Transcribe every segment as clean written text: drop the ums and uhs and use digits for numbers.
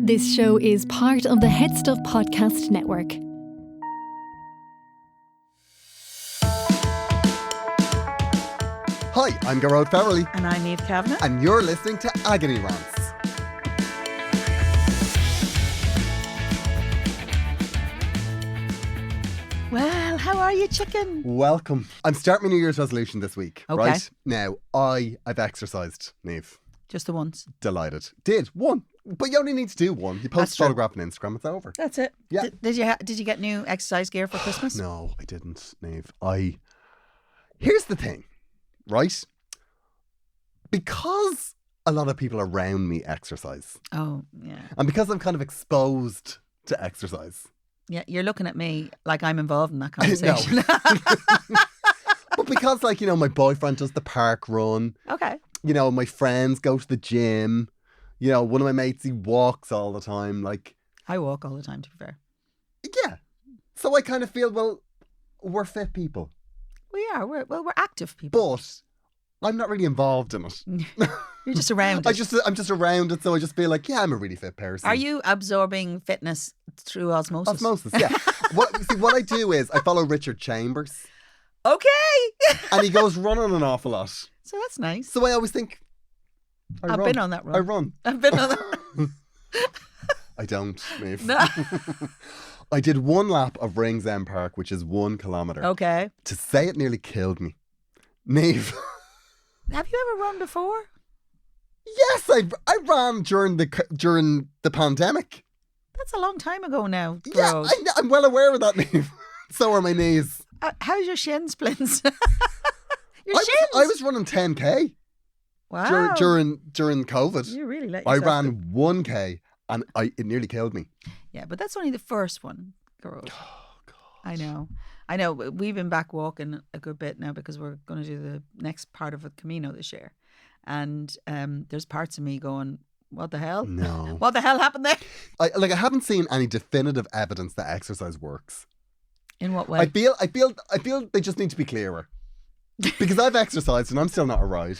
This show is part of the Head Stuff Podcast Network. Hi, I'm Gearoid. And I'm Niamh Kavanagh. And you're listening to Agony Rants. Well, how are you, chicken? Welcome. I'm starting my New Year's resolution this week, Okay. right? Now, I've exercised, Niamh. Just the once. Delighted. Did one. But you only need to do one. You post That's a true. photograph on Instagram, it's over. That's it. Yeah. Did you get new exercise gear for Christmas? No, I didn't, Niamh. Here's the thing, right? Because a lot of people around me exercise, Oh, yeah. and because I'm kind of exposed to exercise, Yeah, you're looking at me like I'm involved in that No. conversation. but because, like, you know, my boyfriend does the park run, Okay. you know, my friends go to the gym, you know, one of my mates, he walks all the time, like, I walk all the time, to be fair. yeah. So I kind of feel, well, we're fit people, We are. We're active people. but I'm not really involved in it. You're just around it. I'm just around it, so I just feel like, yeah, I'm a really fit person. Are you absorbing fitness through osmosis? Osmosis, yeah. What I do is I follow Richard Chambers, Okay. and he goes running an awful lot. So that's nice. So I always think, I've been on that run. I run. I've been on that run. I don't, Niamh. No. I did one lap of Rings End Park, which is 1 kilometre. Okay. To say it nearly killed me. Niamh. Have you ever run before? Yes, I ran during the pandemic. That's a long time ago now. Yeah, Rose. I'm well aware of that, Niamh. So are my knees. How's your shin splints? Your shins? I was running 10k Wow. during COVID. You really let I yourself ran 1k and it nearly killed me. Yeah, but that's only the first one, girl. Oh, God. I know. We've been back walking a good bit now because we're going to do the next part of a Camino this year. And there's parts of me going, what the hell? No. What the hell happened there? I haven't seen any definitive evidence that exercise works. In what way? I feel they just need to be clearer. Because I've exercised and I'm still not a ride.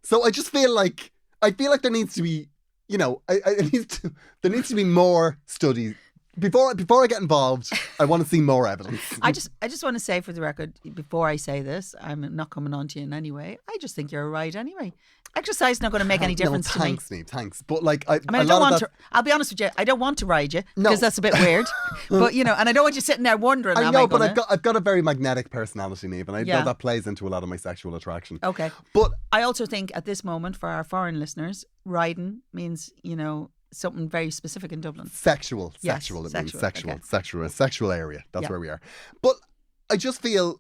So I just feel like there needs to be, you know, there needs to be more studies. Before I get involved, I want to see more evidence. I just want to say for the record, before I say this, I'm not coming on to you in any way. I just think you're a ride anyway. Exercise is not going to make any difference to me. Thanks, Niamh, thanks. But like, I mean, I don't want to. I'll be honest with you. I don't want to ride you because that's a bit weird. But you know, and I don't want you sitting there wondering. I know, but I've got a very magnetic personality, Niamh, and I know that plays into a lot of my sexual attraction. Okay, but I also think at this moment, for our foreign listeners, riding means, you know, something very specific in Dublin. Sexual. Yes, It means sexual, sexual. okay. Sexual area. That's where we are. But I just feel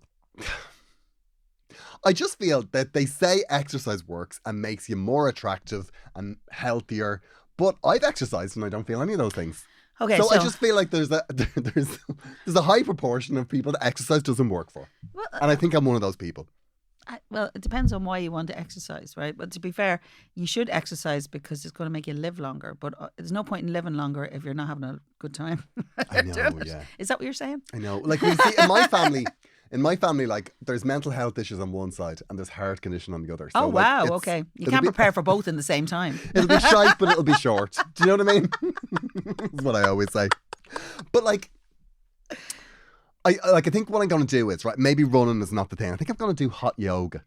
that they say exercise works and makes you more attractive and healthier. But I've exercised and I don't feel any of those things. Okay, so I just feel like there's a high proportion of people that exercise doesn't work for. Well, And I think I'm one of those people. well, it depends on why you want to exercise, right? But to be fair, you should exercise because it's going to make you live longer. But there's no point in living longer if you're not having a good time. I know, doing it. yeah. Is that what you're saying? I know. Like, we see in my family, like, there's mental health issues on one side and there's heart condition on the other. So, Oh, like, wow. it's- Okay. You it'll can't be- prepare for both in the same time. It'll be shite, but it'll be short. Do you know what I mean? That's what I always say. But like, I think what I'm going to do is, right, maybe running is not the thing. I think I'm going to do hot yoga.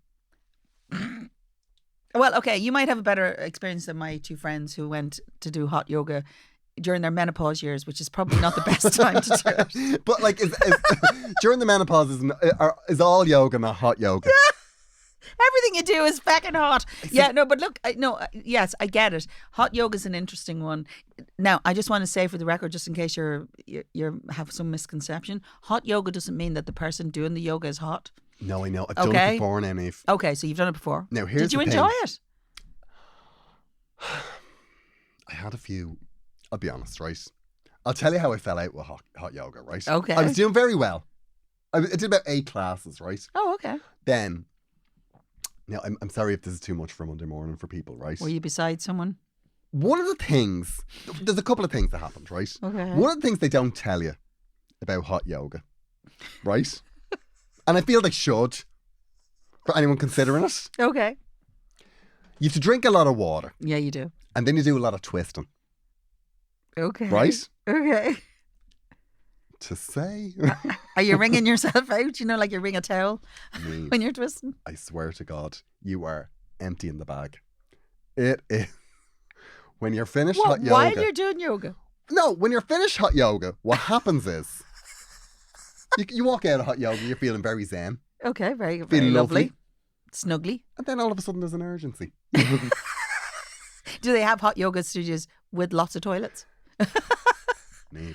Well, okay, you might have a better experience than my two friends who went to do hot yoga during their menopause years, which is probably not the best time to do it. But like, during the menopause is all yoga, not hot yoga. Everything you do is fucking hot. Yeah, no, but look, yes, I get it. Hot yoga is an interesting one. Now, I just want to say for the record, just in case you have some misconception, hot yoga doesn't mean that the person doing the yoga is hot. No, I know. I've done it before now, Niamh. Okay, so you've done it before. Now, here's Did you the enjoy thing. it? I had a few, I'll be honest, right? I'll tell you how I fell out with hot yoga, right? Okay. I was doing very well. I did about 8 classes, right? Oh, okay. Then, now I'm sorry if this is too much for Monday morning for people, right? Were you beside someone? One of the things, there's a couple of things that happened, right? Okay. One of the things they don't tell you about hot yoga, right? And I feel they should, for anyone considering it. Okay. You have to drink a lot of water Yeah, you do. and then you do a lot of twisting. Okay. Right? Okay. To say, Are you wringing yourself out? You know, like you wring a towel Niamh, when you're twisting? I swear to God, you are empty in the bag. It is. When you're finished What, hot yoga. while you're doing yoga? No, when you're finished hot yoga, what happens is you walk out of hot yoga, you're feeling very zen, Okay, very, very feeling lovely. Snuggly. and then all of a sudden there's an urgency. Do they have hot yoga studios with lots of toilets? Niamh.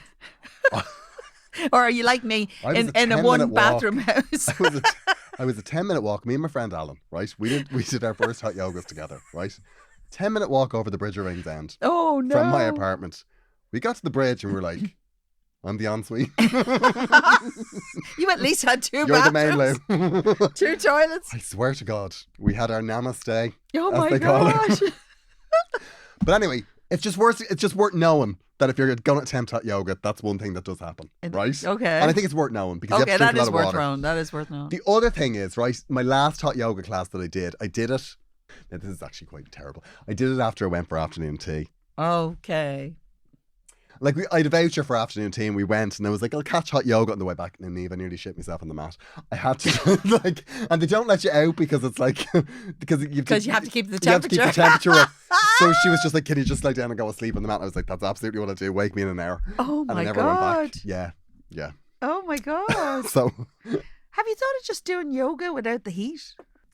Or are you like me I was in a 10-minute one walk. bathroom house? I was a 10-minute walk. Me and my friend Alan, right? We did our first hot yogas together, right? 10-minute walk over the Bridge of Ringsend Oh no. from my apartment. We got to the bridge and we were like, I'm the ensuite. You at least had two You're the main bathrooms. loo. Two toilets. I swear to God, we had our Namaste. Oh as my they call it. gosh. But anyway, it's just worth knowing that if you're going to attempt hot yoga, that's one thing that does happen, right? Okay. And I think it's worth knowing because you Okay, have to that drink a is lot of worth water. knowing. That is worth knowing. The other thing is, right, my last hot yoga class that I did it. Now, this is actually quite terrible. I did it after I went for afternoon tea. Okay. Like, I had a voucher for afternoon tea and we went and I was like, I'll catch hot yoga on the way back. And Niamh, I nearly shit myself on the mat. I had to, and they don't let you out because it's like, because you have to keep the You have to keep the temperature. temperature up. So she was just like, can you just lie down and go asleep on the mat? And I was like, that's absolutely what I do. Wake me in an hour. Oh And I my never went back. God. Yeah. Oh my God. So, Have you thought of just doing yoga without the heat?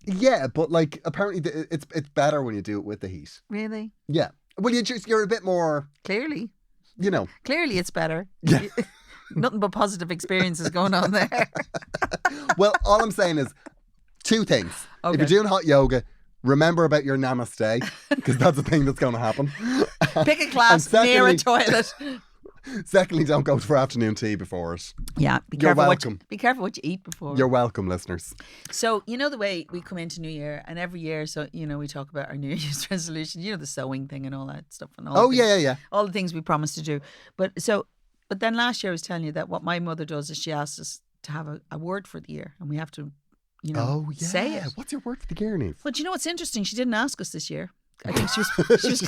yeah, but like, apparently it's better when you do it with the heat. Really? Yeah. Well, you're a bit more, Clearly. you know. Clearly it's better. Yeah. Nothing but positive experiences going on there. Well, all I'm saying is two things. Okay. If you're doing hot yoga, remember about your namaste, because that's a thing that's going to happen. Pick a class And near a secondly- toilet. Secondly, don't go for afternoon tea before it. Yeah, be You're careful welcome. be careful what you eat before. You're welcome, listeners. So, you know the way we come into New Year, and every year, so, you know, we talk about our New Year's resolution, you know, the sewing thing and all that stuff. And all Oh, the things, yeah. all the things we promised to do. But then last year I was telling you that what my mother does is she asks us to have a word for the year, and we have to, you know, Oh, yeah. say it. What's your word for the gear, Niamh? But you know what's interesting? She didn't ask us this year. I think she was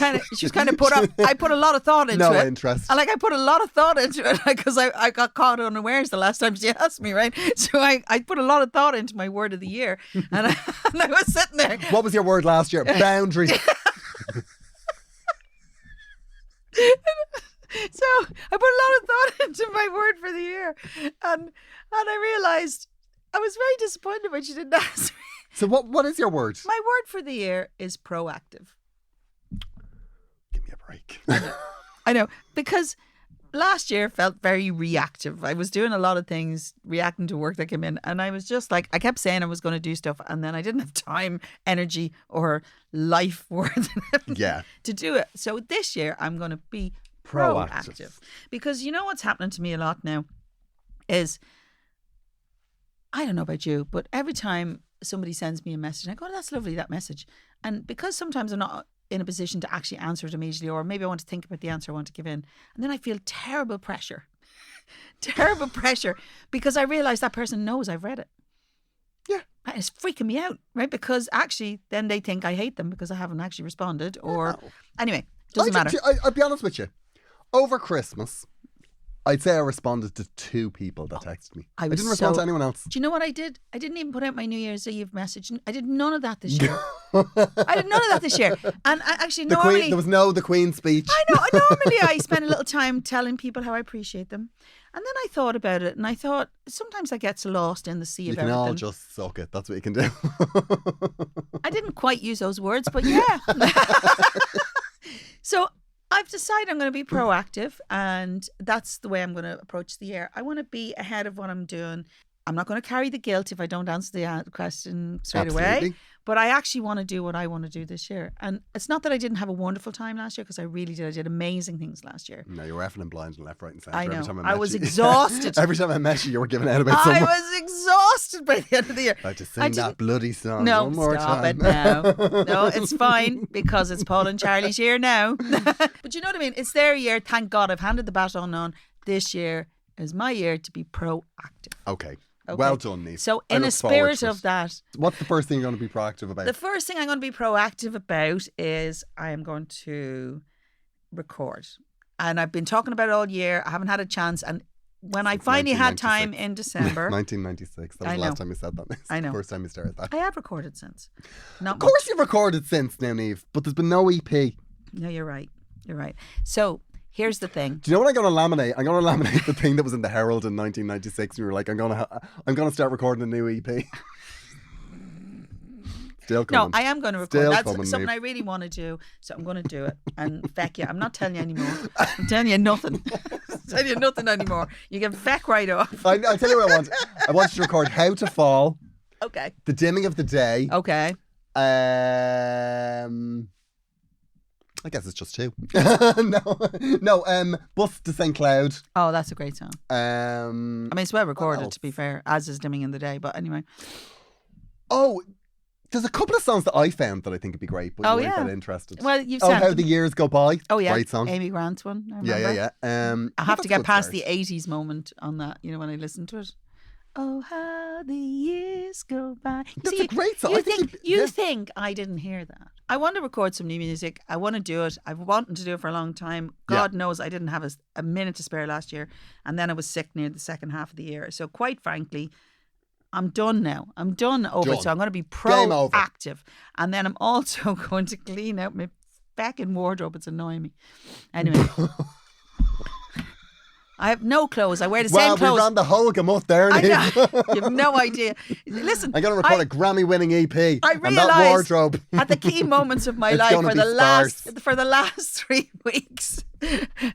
kind of put up. I put a lot of thought into No it. interest. I put a lot of thought into it because I got caught unawares the last time she asked me, right? So I put a lot of thought into my word of the year, and I was sitting there. What was your word last year? Boundary. So I put a lot of thought into my word for the year, and I realised I was very disappointed when she didn't ask me. So what is your word? My word for the year is proactive. Give me a break. I know, because last year felt very reactive. I was doing a lot of things, reacting to work that came in, and I was just like, I kept saying I was going to do stuff, and then I didn't have time, energy, or life worth Yeah. to do it. So this year, I'm going to be proactive. Because you know what's happening to me a lot now is, I don't know about you, but every time somebody sends me a message, I go, oh, that's lovely, that message. And because sometimes I'm not in a position to actually answer it immediately, or maybe I want to think about the answer I want to give in, and then I feel terrible pressure. Terrible pressure, because I realise that person knows I've read it. Yeah. And it's freaking me out, right? Because actually then they think I hate them because I haven't actually responded, or No. anyway, doesn't matter. I'll be honest with you. Over Christmas, I'd say I responded to 2 people that texted me. I was didn't respond so- to anyone else. Do you know what I did? I didn't even put out my New Year's Eve message. I did none of that this year. I did none of that this year. And I actually The normally... Queen, there was no the Queen speech. I know. Normally I spend a little time telling people how I appreciate them. And then I thought about it, and I thought, sometimes that gets lost in the sea You of can everything. all just suck it. That's what you can do. I didn't quite use those words, but yeah. So I've decided I'm going to be proactive, and that's the way I'm going to approach the year. I want to be ahead of what I'm doing. I'm not going to carry the guilt if I don't answer the question straight away. Absolutely. But I actually want to do what I want to do this year. And it's not that I didn't have a wonderful time last year, because I really did. I did amazing things last year. No, you were effing and blind and left, right and centre. I Every know. time I met was you. exhausted. Every time I met you, you were giving out about I someone. was exhausted by the end of the year. I had to I sing didn't- that bloody song No, one more stop time. it now. No, it's fine, because it's Paul and Charlie's year now. But you know what I mean? It's their year. Thank God I've handed the baton on. This year is my year to be proactive. Okay. Okay. Well done, Niamh. So I in a look forward spirit to of it. that, What's the first thing you're going to be proactive about? the first thing I'm going to be proactive about is I am going to record. And I've been talking about it all year. I haven't had a chance. And when I Since finally had time 1996. in December, 1996. That was I the know. last time you said that. I know. The first time you started that. I have recorded since. Not Of course you've recorded since now, Niamh, but there's been no EP. much. No, you're right. You're right. So here's the thing. Do you know what I'm going to laminate? I'm going to laminate the thing that was in the Herald in 1996. You were like, I'm going to start recording a new EP. Still coming. No, I am going to record. Still That's coming, something Niamh. I really want to do. So I'm going to do it. And feck you, I'm not telling you anymore. I'm telling you nothing. I'm telling you nothing anymore. You can feck right off. I'll tell you what I want. I want you to record How to Fall, Okay. The Dimming of the Day. Okay. I guess it's just two. No. Bus to St. Cloud. Oh, that's a great song. I mean, it's well recorded, else? to be fair, as is Dimming in the Day. But anyway. Oh, there's a couple of songs that I found that I think would be great, but Oh, you weren't yeah. that interested. Well, you've Oh, sent How them. the Years Go By. Oh, yeah. Great song. Amy Grant's one. I Yeah. remember. I have that's to a get good past start. the 80s moment on that, you know, when I listen to it. Oh, how the years go by. That's See, a great song. You I think think yeah. I didn't hear that? I want to record some new music. I want to do it. I've wanted to do it for a long time. God knows I didn't have a minute to spare last year, and then I was sick near the second half of the year. So quite frankly, I'm done now. I'm done over it. Done. So I'm going to be Game over. proactive, and then I'm also going to clean out my fucking wardrobe. It's annoying me. Anyway. I have no clothes. I wear the same Wow, we clothes. ran the whole gamut there, I Niamh. know. You have no idea. Listen, I'm going to record a Grammy-winning EP. I and that realised wardrobe. at the key moments of my It's life gonna be for the last 3 weeks,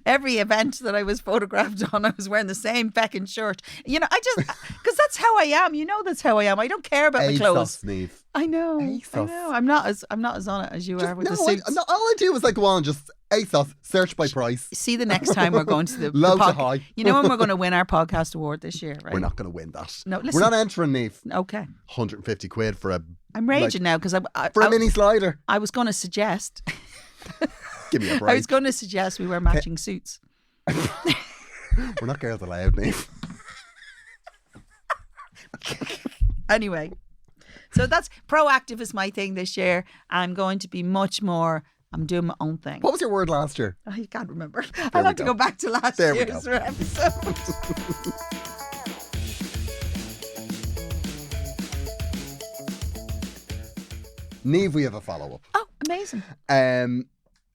every event that I was photographed on, I was wearing the same fucking shirt. You know, because that's how I am. You know, that's how I am. I don't care about my clothes. ASOS, Niamh. I know. ASOS. I know. I'm not as on it as you are with the suits. All I do is like go on, just ASOS, search by price. See the next time we're going to the Low to pod- high. You know when we're going to win our podcast award this year, right? We're not going to win that. No, We're listen. not entering, Niamh. Okay. 150 quid for a I'm raging now because for a mini slider. I was going to suggest. Give me a I break. was going to suggest we wear matching suits. We're not girls allowed, Niamh. Anyway, so that's proactive is my thing this year. I'm going to be much more. I'm doing my own thing. What was your word last year? I can't remember. I'll we have to go. go back to last There we year's go. episode. Niamh, we have a follow-up. Oh, amazing.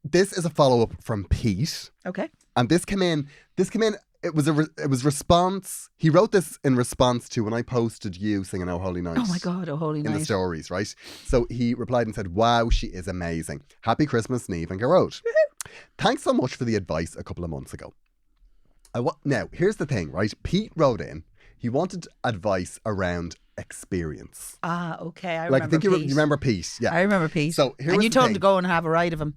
This is a follow-up from Pete. Okay. And this came in. It was response. He wrote this in response to when I posted you singing "Oh Holy Night." Oh my God, oh holy In the night. stories, right? So he replied and said, "Wow, she is amazing. Happy Christmas, Niamh and Gearoid. Thanks so much for the advice a couple of months ago." Now, here's the thing, right? Pete wrote in. He wanted advice around experience. Ah, okay. I Like remember I think you Pete. remember Pete. Yeah. I remember Pete. So here and was you the told him thing. to go and have a ride of him.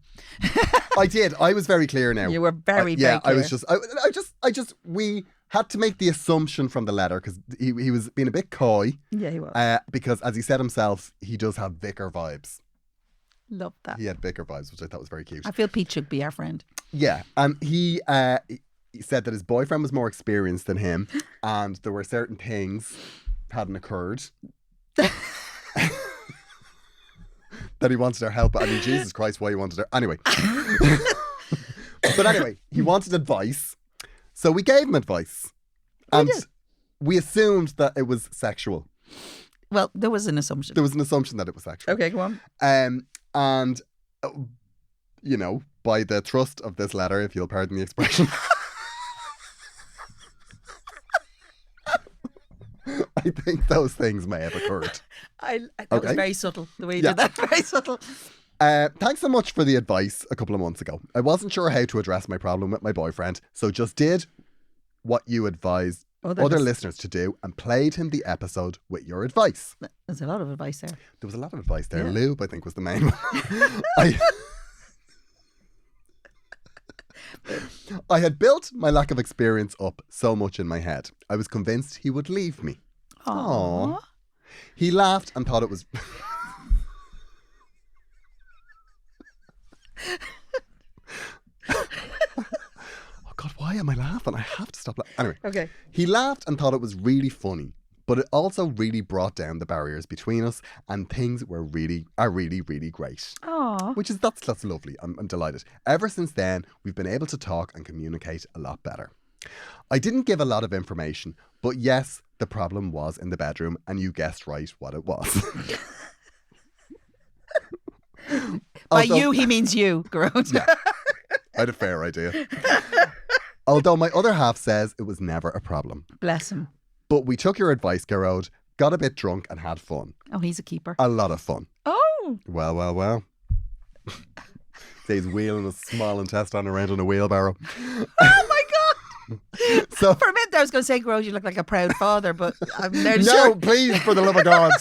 I did. I was very clear now. You were very, yeah, very I was clear. we had to make the assumption from the letter because he was being a bit coy Yeah, he was. because as he said himself, he does have vicar vibes. Love that. He had vicar vibes, which I thought was very cute. I feel Pete should be our friend. Yeah, and he said that his boyfriend was more experienced than him, and there were certain things hadn't occurred that he wanted her help. I mean, Jesus Christ, why he wanted her anyway. But anyway, he wanted advice, so we gave him advice, and we assumed that it was sexual. Well, there was an assumption. There was an assumption that it was sexual. Okay, go on. And you know, by the thrust of this letter, if you'll pardon the expression, I think those things may have occurred. That was Okay. very subtle, the way you Yeah. did that. Very subtle. Thanks so much for the advice a couple of months ago. I wasn't sure how to address my problem with my boyfriend, so just did what you advised other listeners to do and played him the episode with your advice. There's a lot of advice there. There was a lot of advice there. Yeah. Lube, I think, was the main one. I had built my lack of experience up so much in my head. I was convinced he would leave me. Aww. He laughed and thought it was... Oh God, why am I laughing? I have to stop laughing. Anyway, Okay. he laughed and thought it was really funny, but it also really brought down the barriers between us, and things are really, really great. Aww. Aw. That's lovely. I'm delighted. Ever since then, we've been able to talk and communicate a lot better. I didn't give a lot of information, but yes, the problem was in the bedroom, and you guessed right what it was. By you, he means you, Gearoid. Yeah, I had a fair idea. Although my other half says it was never a problem. Bless him. But we took your advice, Gearoid, got a bit drunk and had fun. Oh, he's a keeper. A lot of fun. Oh. Well. He's wheeling a small intestine around in a wheelbarrow. Oh my God. So For a minute there, I was going to say, Gearoid, you look like a proud father, but I'm there to no, sure. please, for the love of God.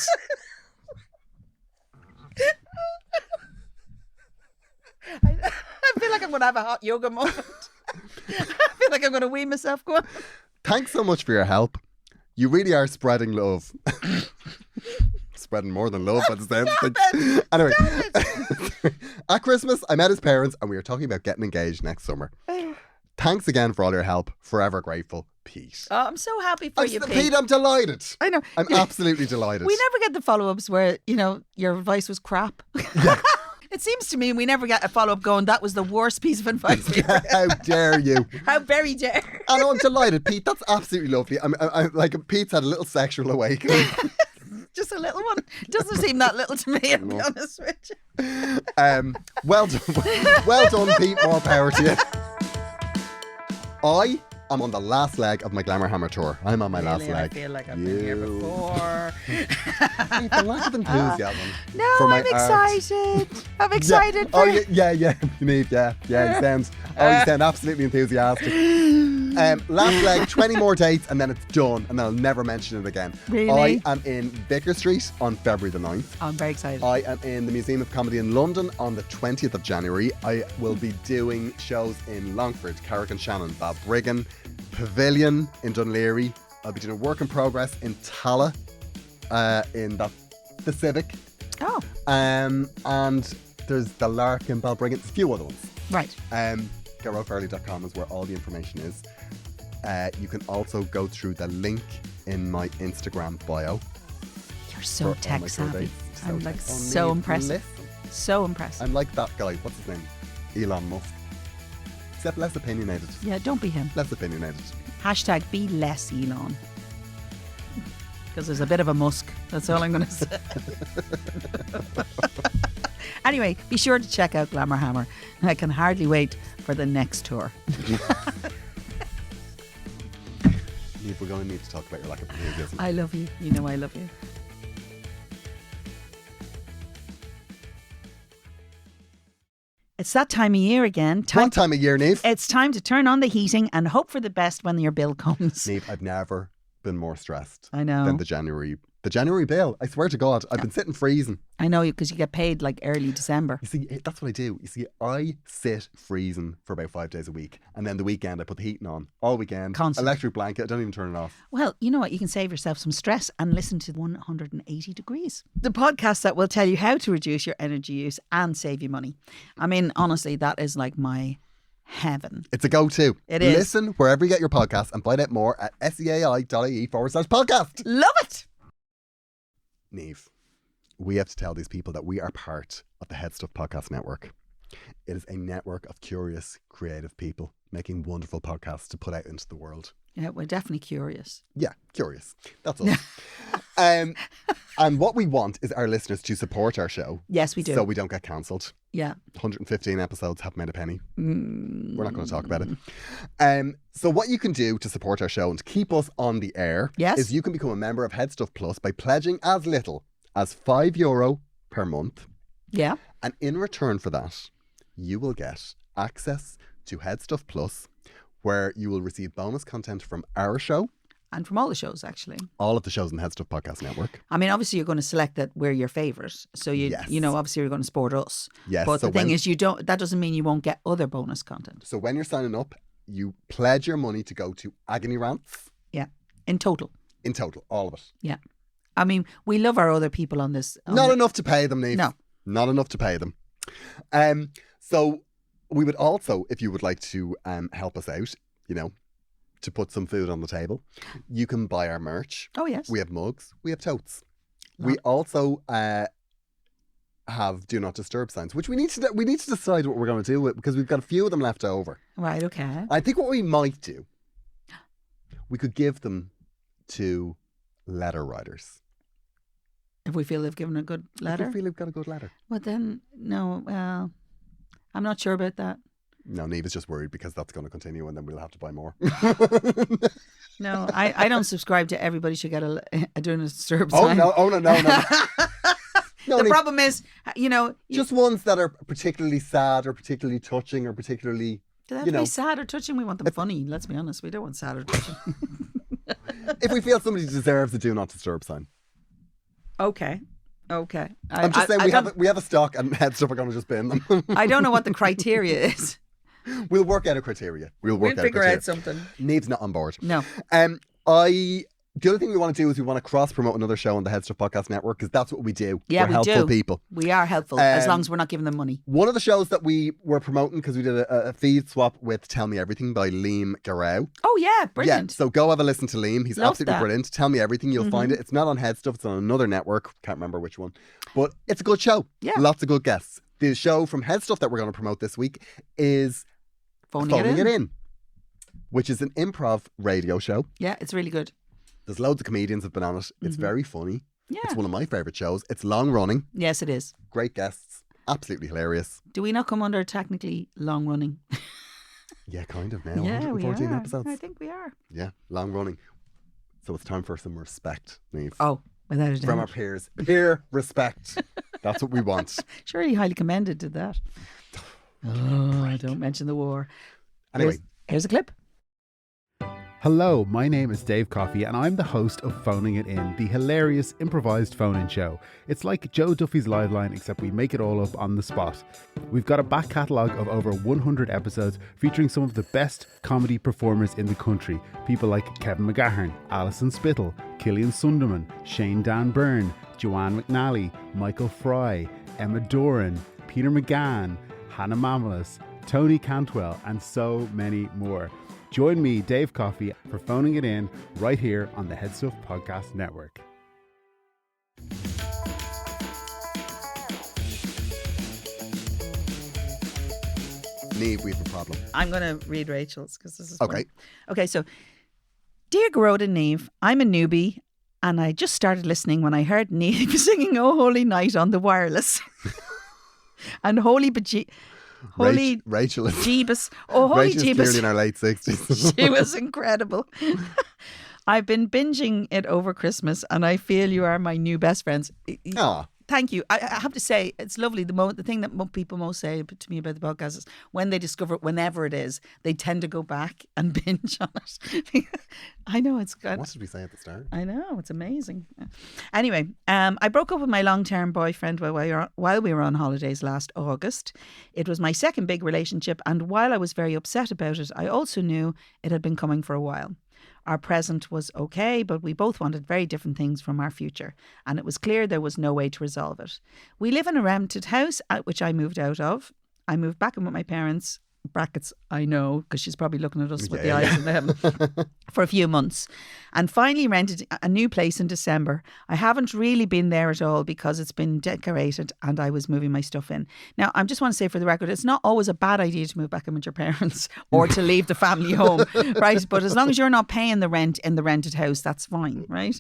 I feel like I'm going to have a hot yoga moment. I feel like I'm going to wee myself. Go on. Thanks so much for your help. You really are spreading love. Spreading more than love, but anyway. At Christmas, I met his parents and we were talking about getting engaged next summer. Thanks again for all your help. Forever grateful, Pete. Oh, I'm so happy for you, Pete. Pete, I'm delighted. I know. I'm absolutely delighted. We never get the follow-ups where, your advice was crap. Yeah. It seems to me we never get a follow-up going, that was the worst piece of advice we ever. How dare you? How very dare. I know, I'm delighted, Pete. That's absolutely lovely. I'm like, Pete's had a little sexual awakening. Just a little one. Doesn't seem that little to me, I'll be honest with you. Well done, Pete. More power to you. I'm on the last leg of my Glamour Hammer tour. I'm on my last leg. I feel like I've been here before. A lack of enthusiasm. No, for my I'm excited. I'm excited. For... Yeah. Niamh, yeah. You sound absolutely enthusiastic. Last leg, 20 more dates, and then it's done, and I'll never mention it again. Really? I am in Vicar Street on February the 9th. I'm very excited. I am in the Museum of Comedy in London on the 20th of January. I will be doing shows in Longford, Carrick-on-Shannon, Balbriggan, Pavilion in Dunleary. I'll be doing a work in progress in Tala, in the Civic. Oh. And there's the Lark in Balbriggan. There's a few other ones. Right. Gearoidfairley.com is where all the information is. You can also go through the link in my Instagram bio. You're so tech savvy. I'm like so Niamh, impressed. listen. So impressed. I'm like that guy. What's his name? Elon Musk. Except less opinionated. Yeah, don't be him. Less opinionated. Hashtag be less Elon. Because there's a bit of a Musk. That's all I'm going to say. Anyway, be sure to check out Glamour Hammer. I can hardly wait for the next tour. Niamh, we're going to need to talk about your lack of enthusiasm. I love you. You know I love you. It's that time of year again. What time of year, Niamh? It's time to turn on the heating and hope for the best when your bill comes. Niamh, I've never been more stressed I know. than the January bill. I swear to God, I've been sitting freezing. I know, because you get paid like early December. You see, that's what I do. You see, I sit freezing for about 5 days a week. And then the weekend, I put the heating on all weekend. Constant. Electric blanket. I don't even turn it off. Well, you know what? You can save yourself some stress and listen to 180 Degrees. The podcast that will tell you how to reduce your energy use and save you money. I mean, honestly, that is like my heaven. It's a go-to. It is. Listen wherever you get your podcast and find out more at seai.ie/podcast. Love it. Niamh, we have to tell these people that we are part of the Head Stuff Podcast Network. It is a network of curious, creative people making wonderful podcasts to put out into the world. Yeah, we're definitely curious. Yeah, curious. That's us. And what we want is our listeners to support our show. Yes, we do. So we don't get cancelled. Yeah. 115 episodes haven't made a penny. We're not going to talk about it. So what you can do to support our show and to keep us on the air is you can become a member of Head Stuff Plus by pledging as little as €5 per month. Yeah. And in return for that, you will get access to Head Stuff Plus, where you will receive bonus content from our show. And from all the shows, actually. All of the shows in the Head Stuff Podcast Network. I mean, obviously, you're going to select that we're your favourite. So, obviously, you're going to support us. Yes. But the thing is, that doesn't mean you won't get other bonus content. So when you're signing up, you pledge your money to go to Agony Rants. Yeah. In total. In total. All of it. Yeah. I mean, we love our other people on this. Not enough to pay them, Niamh. No. Not enough to pay them. So we would also, if you would like to help us out, to put some food on the table, you can buy our merch. Oh, yes. We have mugs. We have totes. We also have do not disturb signs, which we need to decide what we're going to do with, because we've got a few of them left over. Right, okay. I think what we might do, we could give them to letter writers. If we feel they've given a good letter? If we feel they've got a good letter. Well, then, no, well, I'm not sure about that. No, Niamh is just worried because that's going to continue and then we'll have to buy more. No, I don't subscribe to everybody should get a do not disturb Oh, sign. no. No, The problem is, just ones that are particularly sad or particularly touching or particularly, do they have to be sad or touching? We want them funny. Let's be honest. We don't want sad or touching. if we feel somebody deserves a do not disturb sign. Okay. I'm just saying we have a stock and head stuff are going to just bin them. I don't know what the criteria is. We'll work out a criteria. We'll figure out something. Niamh's not on board. No. The other thing we want to do is we want to cross-promote another show on the Head Stuff Podcast Network, because that's what we do. Yeah, we're helpful people. We are helpful, as long as we're not giving them money. One of the shows that we were promoting, because we did a feed swap with Tell Me Everything by Niamh Gearoid. Oh, yeah, brilliant. Yeah, so go have a listen to Niamh. He's absolutely brilliant. Tell Me Everything, you'll find it. It's not on Head Stuff, it's on another network. Can't remember which one. But it's a good show. Yeah. Lots of good guests. The show from Head Stuff that we're going to promote this week is Phoning It In, which is an improv radio show. Yeah, it's really good. There's loads of comedians have been on it. It's very funny. Yeah. It's one of my favourite shows. It's long running. Yes, it is. Great guests. Absolutely hilarious. Do we not come under technically long running? Yeah, kind of now. Yeah, 114 we are. episodes. I think we are. Yeah, long running. So it's time for some respect, Niamh. Oh, without a doubt. From our peers. Peer respect. That's what we want. Surely highly commended did that. Oh, don't mention the war. Anyway. Here's a clip. Hello, my name is Dave Coffey and I'm the host of Phoning It In, the hilarious improvised phone-in show. It's like Joe Duffy's Live Line, except we make it all up on the spot. We've got a back catalogue of over 100 episodes featuring some of the best comedy performers in the country. People like Kevin McGahern, Alison Spittle, Killian Sunderman, Shane Dan Byrne, Joanne McNally, Michael Fry, Emma Doran, Peter McGann, Hannah Mamelas, Tony Cantwell, and so many more. Join me, Dave Coffey, for Phoning It In right here on the Head Stuff Podcast Network. Niamh, we have a problem. I'm going to read Rachel's because this is Okay. fun. Okay, so Dear Gearoid and Niamh, I'm a newbie and I just started listening when I heard Niamh singing Oh Holy Night on the wireless. And Rachel is Jeebus. Oh, holy Rachel's Jeebus. clearly in her late 60s. She was incredible. I've been binging it over Christmas and I feel you are my new best friends. Ah. Thank you. I have to say, it's lovely. The thing that people most say to me about the podcast is when they discover it, whenever it is, they tend to go back and binge on it. I know, it's good. What did we say at the start? I know, it's amazing. Anyway, I broke up with my long-term boyfriend while we were on holidays last August. It was my second big relationship, and while I was very upset about it, I also knew it had been coming for a while. Our present was okay, but we both wanted very different things from our future, and it was clear there was no way to resolve it. We live in a rented house, which I moved out of. I moved back in with my parents, brackets, I know, because she's probably looking at us with the eyes in heaven, for a few months, and finally rented a new place in December. I haven't really been there at all because it's been decorated and I was moving my stuff in. Now, I just want to say for the record, it's not always a bad idea to move back in with your parents or to leave the family home, right? But as long as you're not paying the rent in the rented house, that's fine, right?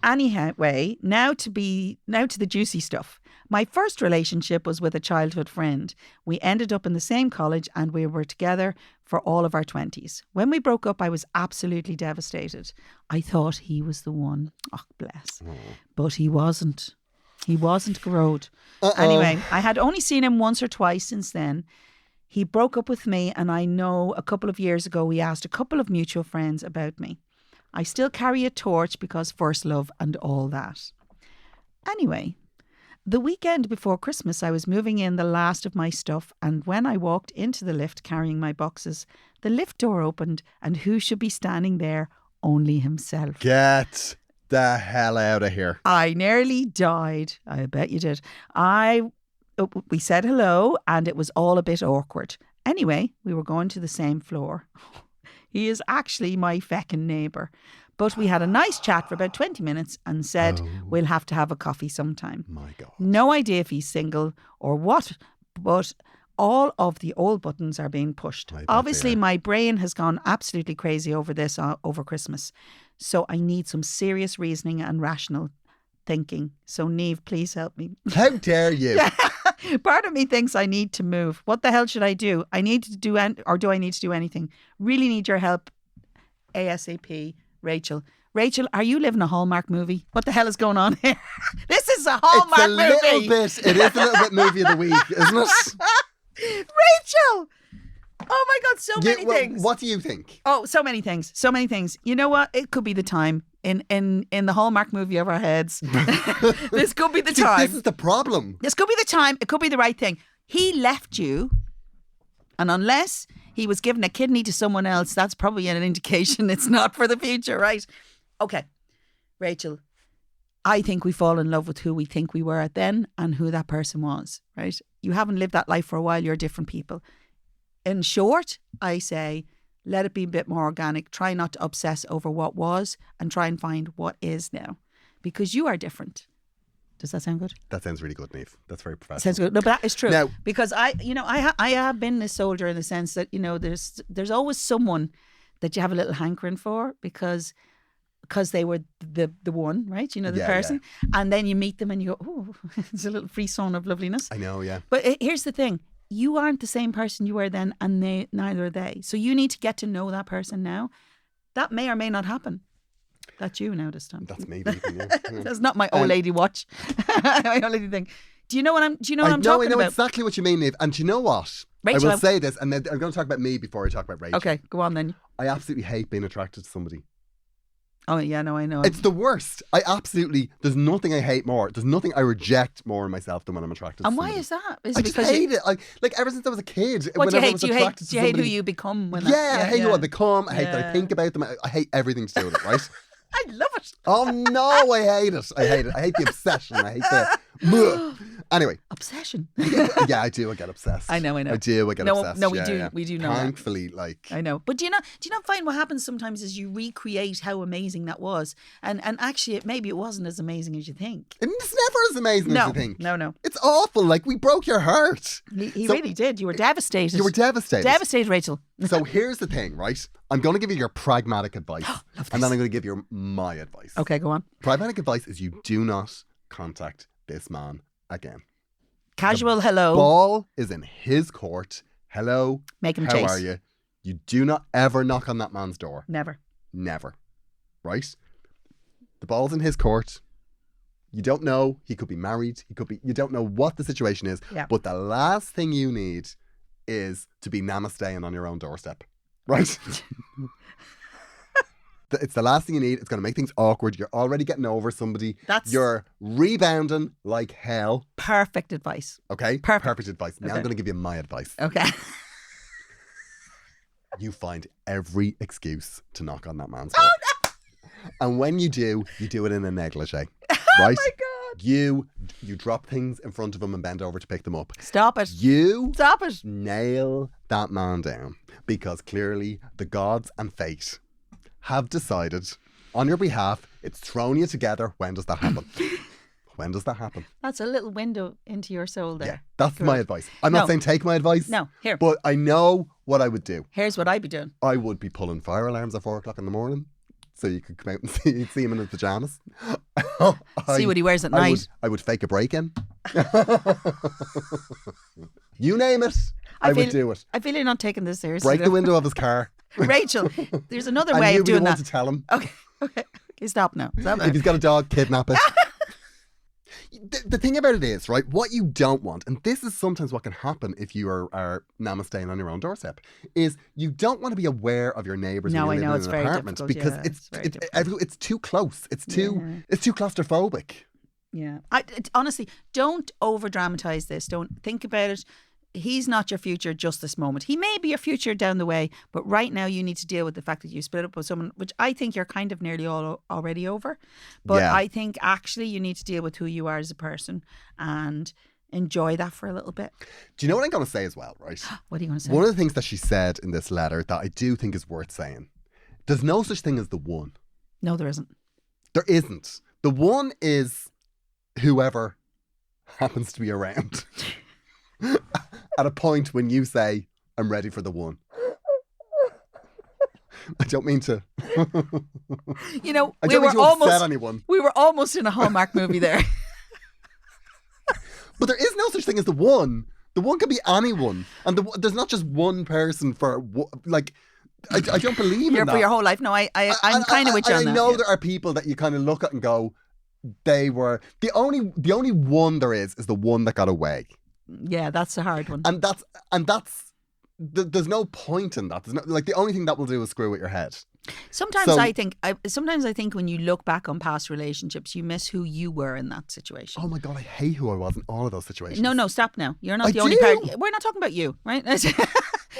Anyway, now to the juicy stuff. My first relationship was with a childhood friend. We ended up in the same college and we were together for all of our 20s. When we broke up, I was absolutely devastated. I thought he was the one. Oh, bless. But he wasn't. He wasn't Gearoid. Anyway, I had only seen him once or twice since then. He broke up with me, and I know a couple of years ago he asked a couple of mutual friends about me. I still carry a torch because first love and all that. Anyway, the weekend before Christmas, I was moving in the last of my stuff, and when I walked into the lift carrying my boxes, the lift door opened, and who should be standing there? Only himself. Get the hell out of here. I nearly died. I bet you did. We said hello, and it was all a bit awkward. Anyway, we were going to the same floor. He is actually my feckin' neighbour. But we had a nice chat for about 20 minutes and said we'll have to have a coffee sometime. My God. No idea if he's single or what, but all of the old buttons are being pushed. I bet Obviously, they are. my brain has gone absolutely crazy over this over Christmas. So I need some serious reasoning and rational thinking. So Niamh, please help me. How dare you? Part of me thinks I need to move. What the hell should I do? I need to do, or do I need to do anything? Really need your help ASAP. Rachel. Rachel, are you living a Hallmark movie? What the hell is going on here? This is a Hallmark movie. It is a little bit movie of the week, isn't it? Rachel! Oh my God, so many things. What do you think? Oh, so many things. So many things. You know what? It could be the time in the Hallmark movie of our heads. This could be the time. This is the problem. This could be the time. It could be the right thing. He left you, and unless he was giving a kidney to someone else, that's probably an indication it's not for the future, right? Okay, Rachel, I think we fall in love with who we think we were then and who that person was, right? You haven't lived that life for a while. You're different people. In short, I say, let it be a bit more organic. Try not to obsess over what was and try and find what is now, because you are different. Does that sound good? That sounds really good, Niamh. That's very professional. Sounds good. No, but that is true. Now- because I have been a soldier in the sense that, there's always someone that you have a little hankering for because they were the one, right? The Yeah, person. And then you meet them and you go, oh, it's a little frisson of loveliness. I know, yeah. But here's the thing. You aren't the same person you were then, and neither are they. So you need to get to know that person now. That may or may not happen. That's you now this time. That's me. Beeping, yeah. That's not my old lady watch. My old lady thing. Do you know what I'm talking I know about? exactly what you mean, Niamh. And do you know what? Rachel, I will say this, and then I'm going to talk about me before I talk about Rachel. Okay, go on then. I absolutely hate being attracted to somebody. Oh yeah, no, I know. It's the worst. There's nothing I hate more. There's nothing I reject more in myself than when I'm attracted to And somebody. why is that? Is I it just because hate it. Like ever since I was a kid. What do you whenever I hate? was Do you attracted hate? to Do you hate who somebody- you become? When Yeah, I hate who I become. I hate that I Yeah. think about them. I hate everything to do with it, right? I love it. Oh no, I hate it. I hate it. I hate the obsession. I hate the. Anyway, Obsession. yeah, I do. I get obsessed. I know. I do. I get obsessed. No, we Yeah, do. yeah. We do know that. Thankfully, like. I know. But do you not find what happens sometimes is you recreate how amazing that was, and actually maybe it wasn't as amazing as you think. It's never as amazing as you think. No. It's awful. Like, we broke your heart. He So- really did. You were devastated. You were devastated. Devastated, Rachel. So here's the thing, right? I'm going to give you your pragmatic advice. And then I'm going to give you my advice. Okay, go on. Pragmatic advice is you do not contact this man again. Casual hello. Ball is in his court. Hello. Make him How chase. are you? You do not ever knock on that man's door. Never. Never. Right? The ball's in his court. You don't know. He could be married. You don't know what the situation is. Yeah. But the last thing you need is to be Namaste on your own doorstep. Right? It's the last thing you need. It's going to make things awkward. You're already getting over somebody. You're rebounding like hell. Perfect advice. Okay? Perfect. Advice. Now Okay. I'm going to give you my advice. Okay. You find every excuse to knock on that man's door. Oh no! And when you do it in a negligee. Right? Oh my God. You drop things in front of him and bend over to pick them up. Stop it. You Stop it. nail that man down, because clearly the gods and fate have decided on your behalf. It's thrown you together. When does that happen? When does that happen? That's a little window into your soul there. Yeah, that's Good. my advice. I'm not No. saying take my advice. No, here. But I know what I would do. Here's what I'd be doing. I would be pulling fire alarms at 4 o'clock in the morning, so you could come out and see him in his pajamas. See what he wears at night. I would fake a break-in. You name it, I would do it. I feel you're not taking this seriously. Break the window of his car. Rachel, there's another And way you'd of be the doing one that. to tell him. Okay. Stop now. Stop If now. he's got a dog, kidnap it. The thing about it is, right, what you don't want, and this is sometimes what can happen if you are namasteing on your own doorstep, is you don't want to be aware of your neighbours No, when I you're know, living it's in very an apartment, difficult, because yeah, it's it's very difficult. it's too close. It's too claustrophobic. Yeah. Honestly, don't over dramatize this. Don't think about it. He's not your future just this moment. He may be your future down the way, but right now you need to deal with the fact that you split up with someone, which I think you're kind of nearly all already over. But Yeah. I think actually you need to deal with who you are as a person and enjoy that for a little bit. Do you know what I'm going to say as well, right? What are you going to say? One of the things that she said in this letter that I do think is worth saying: there's no such thing as the one. No, there isn't. There isn't. The one is whoever happens to be around at a point when you say, I'm ready for the one. I don't mean to. You know, I don't mean to upset anyone. We were almost in a Hallmark movie there. But there is no such thing as the one. The one can be anyone. And there's not just one person for, like, I don't believe in that. For your whole life. No, I'm kind of with you on that. I know yeah. there are people that you kind of look at and go, they were, the only one there is the one that got away. Yeah, that's a hard one. And that's there's no point in that. There's no, like, the only thing that will do is screw with your head. Sometimes I think when you look back on past relationships, you miss who you were in that situation. Oh my God, I hate who I was in all of those situations. No, stop now. You're not the I only do. part. We're not talking about you, right?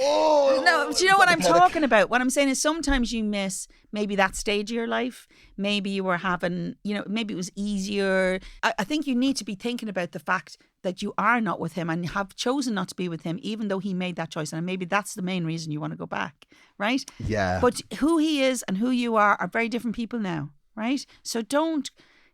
Oh, No, do you know what I'm talking about? What I'm saying is sometimes you miss maybe that stage of your life. Maybe you were having, maybe it was easier. I think you need to be thinking about the fact that you are not with him and have chosen not to be with him, even though he made that choice. And maybe that's the main reason you want to go back, right? Yeah. But who he is and who you are very different people now, right? So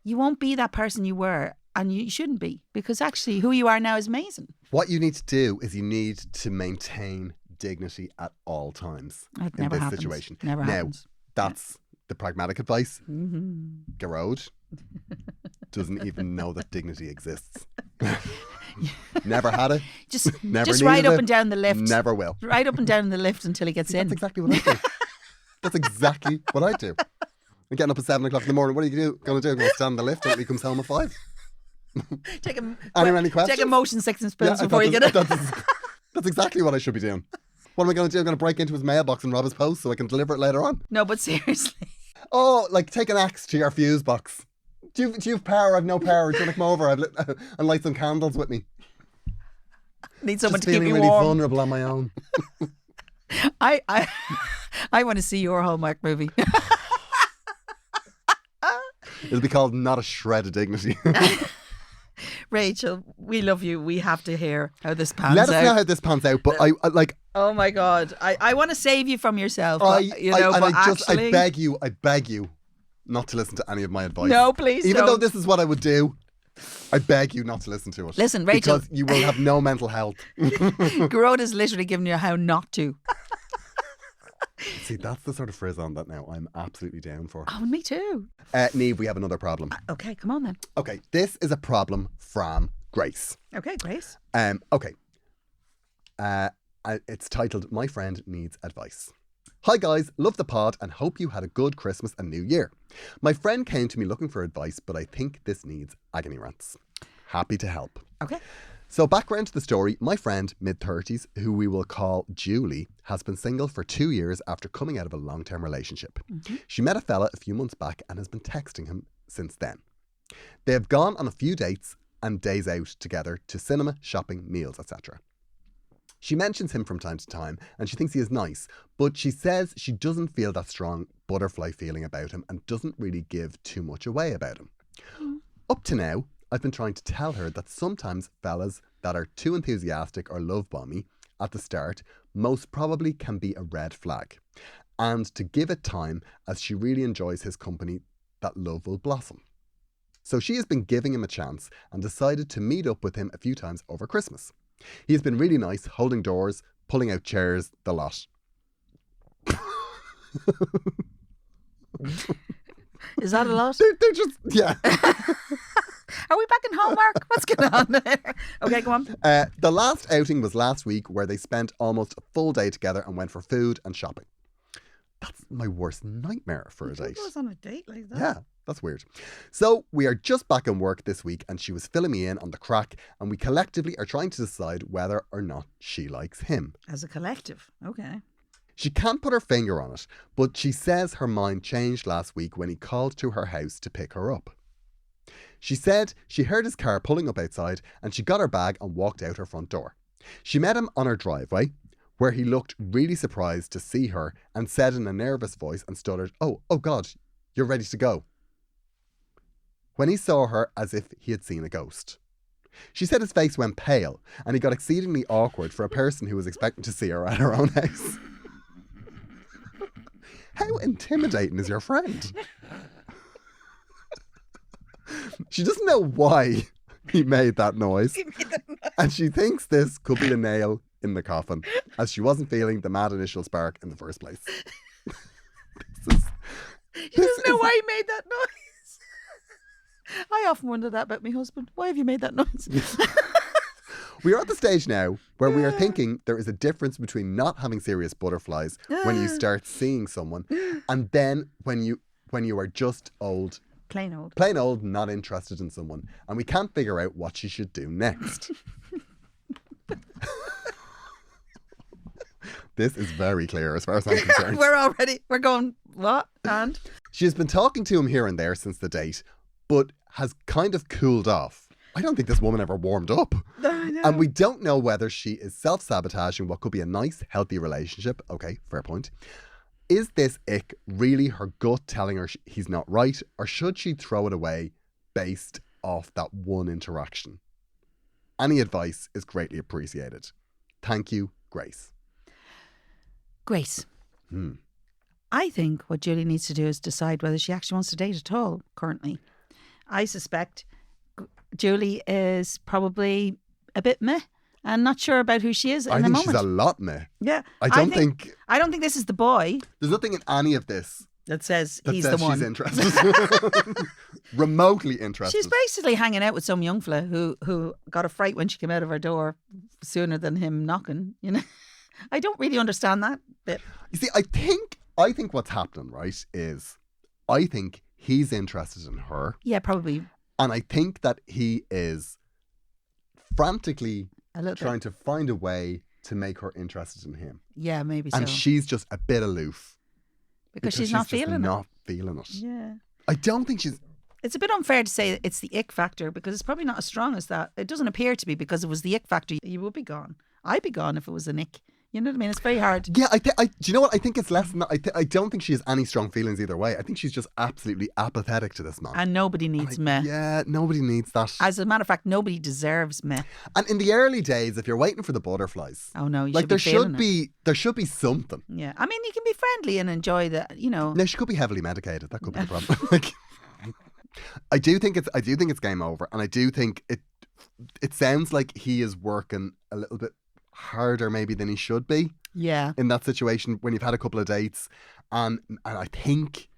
you won't be that person you were. And you shouldn't be, because actually who you are now is amazing. What you need to do is you need to maintain dignity at all times in this situation. Never happens. That's the pragmatic advice. Mm-hmm. Gearoid doesn't even know that dignity exists. Never had it. Just never right up it, and down the lift. Never will. Right up and down the lift until he gets in. That's exactly what I do. That's exactly what I do. I'm getting up at 7 o'clock in the morning. What are you going to do? I'm going to stand in the lift until he comes home at 5. Any questions? Take a motion sickness pills before you get it. That's exactly what I should be doing. What am I going to do? I'm going to break into his mailbox and rob his post so I can deliver it later on. No, but seriously. Oh, like take an axe to your fuse box. Do you have power? I've no power. Do you want to come over and light some candles with me? Need someone Just to keep me feeling really warm. vulnerable on my own. I want to see your Hallmark movie. It'll be called Not a Shred of Dignity. Rachel, we love you. We have to hear how this pans Let out. us know how this pans out. But I like. Oh my God, I want to save you from yourself. I beg you not to listen to any of my advice. No, please Even don't. though this is what I would do, I beg you not to listen to it. Listen, Rachel. Because you will have no mental health. Gearoid is literally giving you how not to. See, that's the sort of frizz-on that now I'm absolutely down for. Oh, me too. Niamh, we have another problem. Okay, come on then. Okay, this is a problem from Grace. Okay, Grace. Okay. It's titled, My Friend Needs Advice. Hi guys, love the pod and hope you had a good Christmas and New Year. My friend came to me looking for advice, but I think this needs agony rants. Happy to help. Okay. So background to the story, my friend, mid-30s, who we will call Julie, has been single for 2 years after coming out of a long-term relationship. Mm-hmm. She met a fella a few months back and has been texting him since then. They have gone on a few dates and days out together to cinema, shopping, meals, etc. She mentions him from time to time and she thinks he is nice, but she says she doesn't feel that strong butterfly feeling about him and doesn't really give too much away about him. Mm. Up to now, I've been trying to tell her that sometimes fellas that are too enthusiastic or love bomby at the start most probably can be a red flag, and to give it time as she really enjoys his company that love will blossom. So she has been giving him a chance and decided to meet up with him a few times over Christmas. He has been really nice, holding doors, pulling out chairs, the lot. Is that a lot? They're just, yeah. Are we back in Hallmark? What's going on there? Okay, go on. The last outing was last week where they spent almost a full day together and went for food and shopping. That's my worst nightmare for a date. Who goes on a date like that? Yeah, that's weird. So we are just back in work this week and she was filling me in on the crack and we collectively are trying to decide whether or not she likes him. As a collective, okay. She can't put her finger on it, but she says her mind changed last week when he called to her house to pick her up. She said she heard his car pulling up outside and she got her bag and walked out her front door. She met him on her driveway, where he looked really surprised to see her and said in a nervous voice and stuttered, oh God, you're ready to go. When he saw her as if he had seen a ghost. She said his face went pale and he got exceedingly awkward for a person who was expecting to see her at her own house. how intimidating is your friend? She doesn't know why he made that noise. And she thinks this could be the nail in the coffin, as she wasn't feeling the mad initial spark in the first place. He doesn't know why he made that noise. I often wonder that about my husband. Why have you made that noise? We are at the stage now where we are thinking there is a difference between not having serious butterflies when you start seeing someone, and then when you are just old. Plain old. Plain old, not interested in someone. And we can't figure out what she should do next. This is very clear as far as I'm concerned. We're going, what? And? She has been talking to him here and there since the date, but has kind of cooled off. I don't think this woman ever warmed up. I know. And we don't know whether she is self-sabotaging what could be a nice, healthy relationship. Okay, fair point. Is this ick really her gut telling her he's not right, or should she throw it away based off that one interaction? Any advice is greatly appreciated. Thank you, Grace. Grace. I think what Julie needs to do is decide whether she actually wants to date at all currently. I suspect Julie is probably a bit meh and not sure about who she is in the moment. I think she's a lot meh. Yeah. I don't think this is the boy. There's nothing in any of this that says that he's says the one. She's interested. Remotely interested. She's basically hanging out with some young fella who got a fright when she came out of her door sooner than him knocking, you know. I don't really understand that bit. You see, I think what's happening, right, is I think he's interested in her. Yeah, probably. And I think that he is frantically trying to find a way to make her interested in him. Yeah, maybe so. And she's just a bit aloof. Because she's not feeling it. Not feeling it. Yeah. I don't think she's... It's a bit unfair to say it's the ick factor because it's probably not as strong as that. It doesn't appear to be because if it was the ick factor, you would be gone. I'd be gone if it was an ick. You know what I mean? It's very hard. Yeah, do you know what? I think it's less than that. I don't think she has any strong feelings either way. I think she's just absolutely apathetic to this man. And nobody needs meh. Yeah, nobody needs that. As a matter of fact, nobody deserves meh. And in the early days, if you're waiting for the butterflies, oh no, you like should be feeling it. There should be something. Yeah, I mean, you can be friendly and enjoy that. You know. No, she could be heavily medicated. That could be the problem. Like, I do think it's game over, and I do think it sounds like he is working a little bit harder maybe than he should be. Yeah. In that situation when you've had a couple of dates, and I think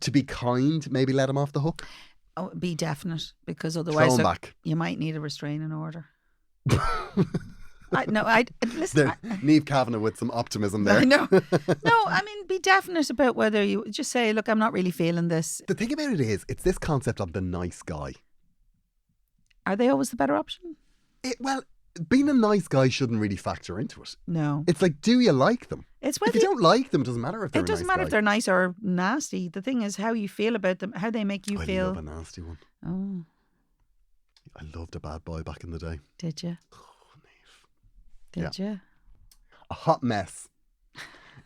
to be kind, maybe let him off the hook. Oh, be definite, because otherwise Throw him back. You might need a restraining order. Listen. Niamh Kavanagh with some optimism there. No, I mean, be definite about whether you just say, look, I'm not really feeling this. The thing about it is, it's this concept of the nice guy. Are they always the better option? Well, being a nice guy shouldn't really factor into it. No. It's like, do you like them? It's if you don't like them, it doesn't matter if they're It doesn't matter if they're nice or nasty. The thing is how you feel about them, how they make you feel. I love a nasty one. Oh. I loved a bad boy back in the day. Did you? Oh, Niamh. Did you? A hot mess.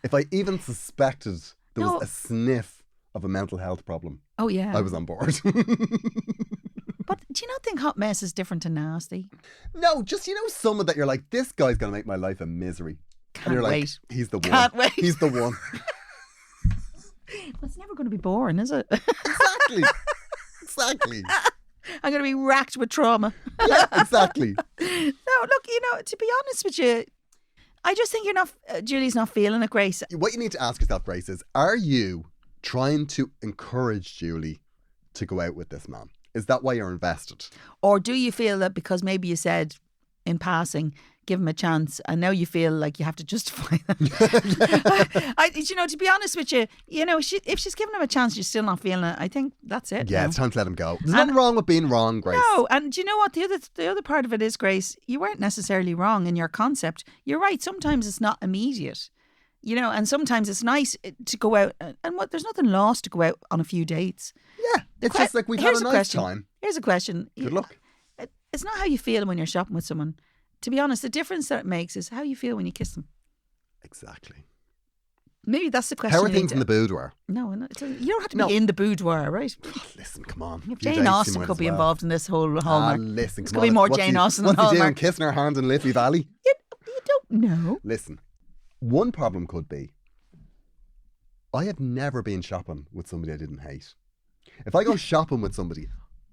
If I even suspected there was a sniff of a mental health problem. Oh, yeah. I was on board. But do you not think hot mess is different to nasty? No, just, someone that you're like, this guy's going to make my life a misery. And you're wait. like, he's the one. Can't wait. He's the one. Well, it's never going to be boring, is it? Exactly. I'm going to be racked with trauma. Yeah, exactly. No, look, to be honest with you, I just think Julie's not feeling it, Grace. What you need to ask yourself, Grace, is, are you trying to encourage Julie to go out with this man? Is that why you're invested? Or do you feel that because maybe you said in passing, give him a chance, and now you feel like you have to justify that? To be honest with you, if she's given him a chance, she's still not feeling it. I think that's it. Yeah, now. it's time to let him go. There's nothing wrong with being wrong, Grace. No, and do you know what? The other part of it is, Grace, you weren't necessarily wrong in your concept. You're right. Sometimes it's not immediate. And sometimes it's nice to go out and there's nothing lost to go out on a few dates. Yeah, it's just like we've had a nice time. Here's a question. Good luck. It's not how you feel when you're shopping with someone. To be honest, the difference that it makes is how you feel when you kiss them. Exactly. Maybe that's the question. How are things in the boudoir? No, you don't have to be in the boudoir, right? Listen, come on. Jane Austen could be involved in this whole hallmark. Listen, There's going to be more Jane Austen than Hallmark. What's he doing, kissing her hand in Liffey Valley? You don't know. Listen, one problem could be I have never been shopping with somebody I didn't hate. If I go shopping with somebody,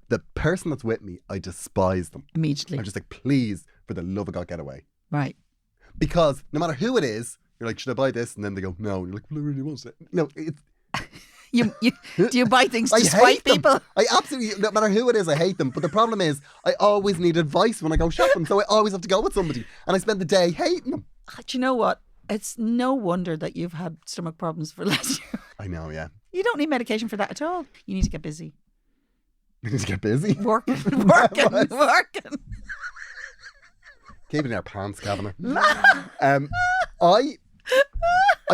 the person that's with me, I despise them. Immediately. I'm just like, please, for the love of God, get away. Right. Because no matter who it is, you're like, should I buy this? And then they go, no. And you're like, well, I really want it. No, it's... Do you buy things to I spite hate them. people? I absolutely, no matter who it is, I hate them. But the problem is, I always need advice when I go shopping. So I always have to go with somebody. And I spend the day hating them. Do you know what? It's no wonder that you've had stomach problems for last year. I know, yeah. You don't need medication for that at all. You need to get busy. You need to get busy. Working. Keeping our pants, Kavanagh. I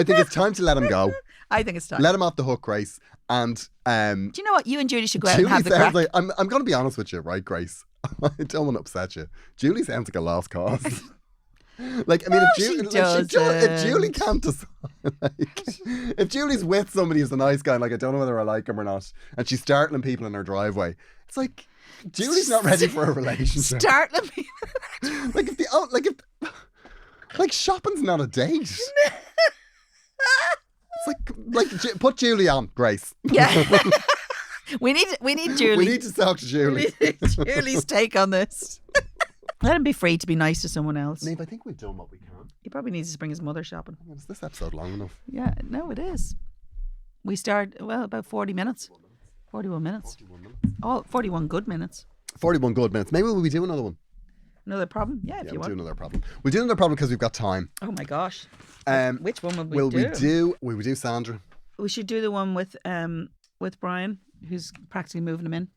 think it's time to let him go. I think it's time. Let him off the hook, Grace. And do you know what? You and Julie should go out Julie and have the sounds crack. like, I'm going to be honest with you, right, Grace? I don't want to upset you. Julie sounds like a lost cause. Like, I mean, if Julie can't decide, like, if Julie's with somebody who's a nice guy, like, I don't know whether I like him or not, and she's startling people in her driveway, it's like, Julie's not ready for a relationship. Startling people. Like shopping's not a date. It's like put Julie on, Grace. Yeah. we need Julie. We need to talk to Julie. We need Julie's take on this. Let him be free to be nice to someone else. Niamh, I think we've done what we can. He probably needs to bring his mother shopping. Is this episode long enough? Yeah, no, it is. We start, about 40 minutes. 41 minutes. 41 good minutes. 41 good minutes. Maybe we'll do another one. Another problem? Yeah, if you we'll want. do another problem. We'll do another problem because we've got time. Oh my gosh. Which one Will we do? Will we do Sandra? We should do the one with Brian, who's practically moving him in.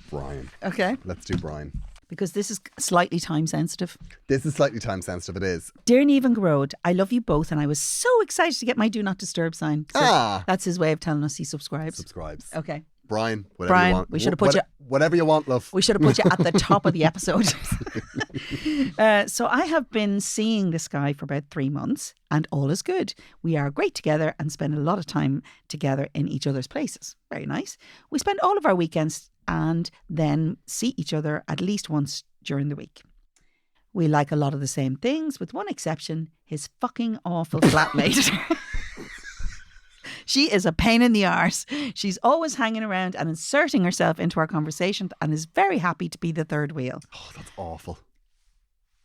Brian. Okay. Let's do Brian. Because this is slightly time sensitive. This is slightly time sensitive, it is. Dear Niamh and Gearoid, I love you both and I was so excited to get my do not disturb sign. So that's his way of telling us he subscribes. Okay. Brian, whatever you want. We should have put you... Whatever you want, love. We should have put you at the top of the episode. So I have been seeing this guy for about 3 months and all is good. We are great together and spend a lot of time together in each other's places. Very nice. We spend all of our weekends and then see each other at least once during the week. We like a lot of the same things, with one exception, his fucking awful flatmate. She is a pain in the arse. She's always hanging around and inserting herself into our conversation and is very happy to be the third wheel. Oh, that's awful.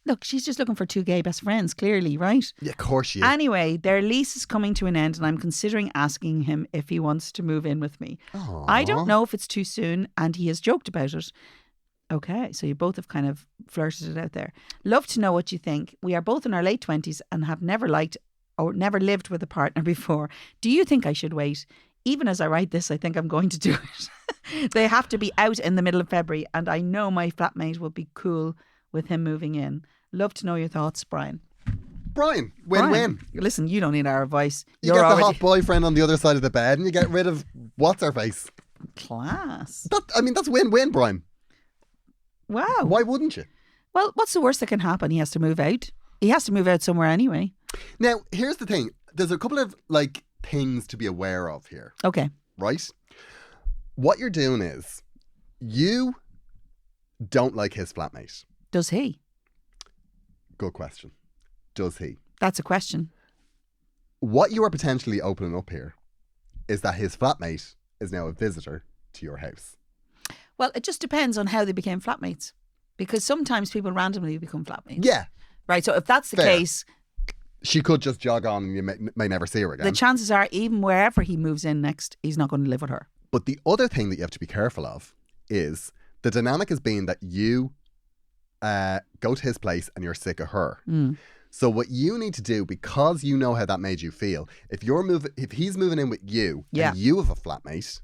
Look, she's just looking for two gay best friends, clearly, right? Yeah, of course she is. Anyway, their lease is coming to an end and I'm considering asking him if he wants to move in with me. Aww. I don't know if it's too soon and he has joked about it. Okay, so you both have kind of flirted it out there. Love to know what you think. We are both in our late 20s and have never liked or never lived with a partner before. Do you think I should wait? Even as I write this, I think I'm going to do it. They have to be out in the middle of February and I know my flatmate will be cool with him moving in. Love to know your thoughts, Brian. Brian, win-win. Listen, you don't need our advice. You get the hot boyfriend on the other side of the bed and you get rid of what's-her-face. Class. That's win-win, Brian. Wow. Why wouldn't you? Well, what's the worst that can happen? He has to move out. He has to move out somewhere anyway. Now, here's the thing. There's a couple of things to be aware of here. Okay. Right? What you're doing is you don't like his flatmate. Does he? Good question. Does he? That's a question. What you are potentially opening up here is that his flatmate is now a visitor to your house. Well, it just depends on how they became flatmates. Because sometimes people randomly become flatmates. Yeah. Right, so if that's the case... She could just jog on and you may never see her again. The chances are, even wherever he moves in next, he's not going to live with her. But the other thing that you have to be careful of is the dynamic has been that you go to his place and you're sick of her. Mm. So what you need to do, because you know how that made you feel, if he's moving in with you and you have a flatmate,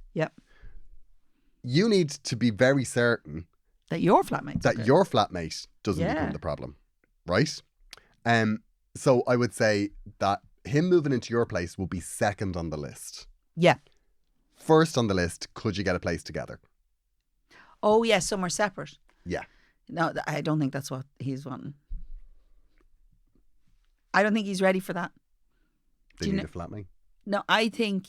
you need to be very certain that your flatmate doesn't become the problem, right? So I would say that him moving into your place will be second on the list. Yeah. First on the list, could you get a place together? Oh, yeah, somewhere separate. Yeah. No, I don't think that's what he's wanting. I don't think he's ready for that. They need a flatmate? No, I think